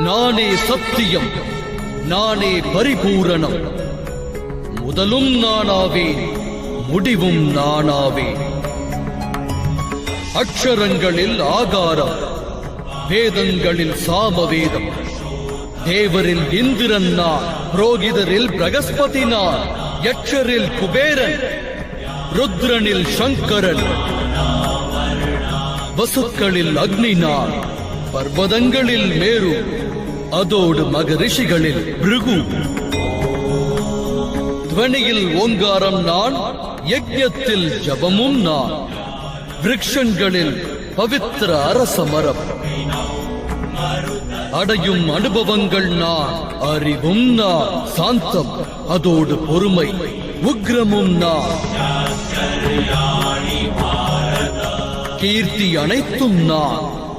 நானே சத்தியம், நானே பரிபூரணம். முதலும் நானாவேன், முடிவும் நானாவேன். அக்ஷரங்களில் ஆகாரம், வேதங்களில் சாமவேதம். தேவரில் இந்திரன் நான், புரோகிதரில் பிரகஸ்பதி நான், யட்சரில் குபேரன், ருத்ரனில் சங்கரன், வசுக்களில் அக்னி நான், பர்வதங்களில் மேரு, அதோடு மகரிஷிகளில் பிருகு. துவனியில் ஓங்காரம் நான், யஜ்ஞத்தில் ஜபமும் நான், விருட்சங்களில் பவித்திர அரசமரம். அடையும் அனுபவங்கள் நான், அறிவும் நான், சாந்தம் அதோடு பொறுமை, உக்ரமும் நான். கீர்த்தி அனைத்தும் நான்,